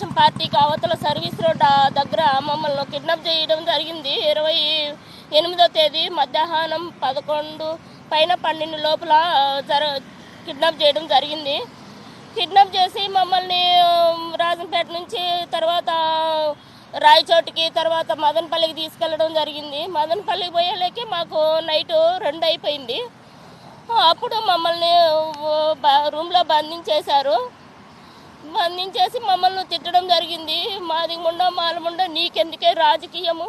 తెలుగుదేశం పార్టీకి అవతల service road దగ్గర మమ్మల్ని కిడ్నాప్ చేయడం జరిగింది. 28వ తేదీ మధ్యాహ్నం 11 పైన 12 లోపల కిడ్నాప్ చేయడం జరిగింది. కిడ్నాప్ చేసి మమ్మల్ని రాజంపేట నుంచి తర్వాత రాయచోటికి తర్వాత మదనపల్లికి తీసుకెళ్ళడం జరిగింది. మదనపల్లికి పోయేలేకే మాకు నైట్ 2 అయిపోయింది. అప్పుడు మమ్మల్ని రూమ్లో బంధించేశారు. బంధించేసి మమ్మల్ని తిట్టడం జరిగింది. మాది ముండ మాలముండ, నీకెందుకే రాజకీయము,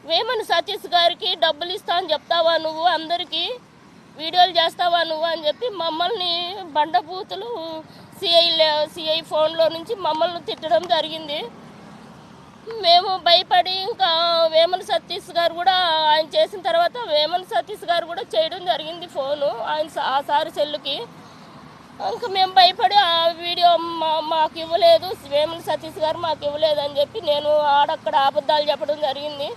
వేమన సతీష్ గారికి డబ్బులు ఇస్తా అని చెప్తావా నువ్వు, అందరికీ వీడియోలు చేస్తావా నువ్వు అని చెప్పి మమ్మల్ని బండబూతులు సిఐ ఫోన్లో నుంచి మమ్మల్ని తిట్టడం జరిగింది. మేము భయపడి ఇంకా వేమన సతీష్ గారు కూడా ఆయన చేసిన తర్వాత వేమన సతీష్ గారు కూడా చేయడం జరిగింది ఫోను ఆ సారి సెల్లుకి. ఇంకా మేము భయపడి ఆ వీడియో మాకు ఇవ్వలేదు, వేమన సతీష్ గారు మాకు ఇవ్వలేదు అని చెప్పి నేను ఆడక్కడ అబద్ధాలు చెప్పడం జరిగింది.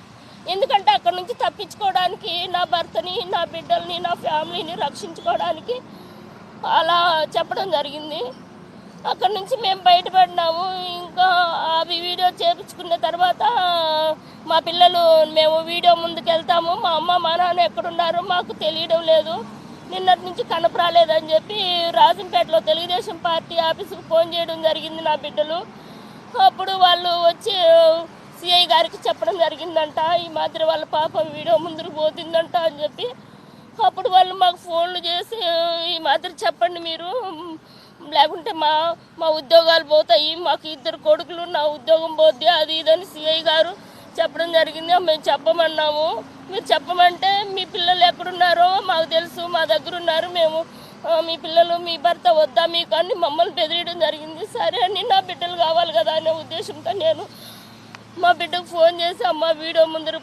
ఎందుకంటే అక్కడ నుంచి తప్పించుకోవడానికి, నా భర్తని, నా బిడ్డల్ని, నా ఫ్యామిలీని రక్షించుకోవడానికి అలా చెప్పడం జరిగింది. అక్కడ నుంచి మేము బయటపడినాము. ఇంకా అవి వీడియో చేయించుకున్న తర్వాత మా పిల్లలు మేము వీడియో ముందుకు వెళ్తాము, మా అమ్మ మా నాన్న ఎక్కడున్నారో మాకు తెలియడం లేదు, నిన్నటి నుంచి కనపరాలేదని చెప్పి రాజంపేటలో తెలుగుదేశం పార్టీ ఆఫీసుకు ఫోన్ చేయడం జరిగింది నా బిడ్డలు. అప్పుడు వాళ్ళు వచ్చి సిఐ గారికి చెప్పడం జరిగిందంట, ఈ మాదిరి వాళ్ళ పాప వీడియో ముందుకు పోతుందంట అని చెప్పి. అప్పుడు వాళ్ళు మాకు ఫోన్లు చేసి ఈ మాదిరి చెప్పండి మీరు, లేకుంటే మా ఉద్యోగాలు పోతాయి, మాకు 2 కొడుకులు, నా ఉద్యోగం పోద్ది, అది ఇదని సిఐ గారు చెప్పడం జరిగింది. మేము చెప్పమన్నాము. మీరు చెప్పమంటే మీ పిల్లలు ఎక్కడున్నారో మాకు తెలుసు, మా దగ్గర ఉన్నారు, మేము మీ పిల్లలు మీ భర్త వద్దా మీకు అని మమ్మల్ని బెదిరియడం జరిగింది. సరే అని నా బిడ్డలు కావాలి కదా అనే ఉద్దేశంతో నేను మా బిడ్డకు ఫోన్ చేసి అమ్మ వీడియో ముందర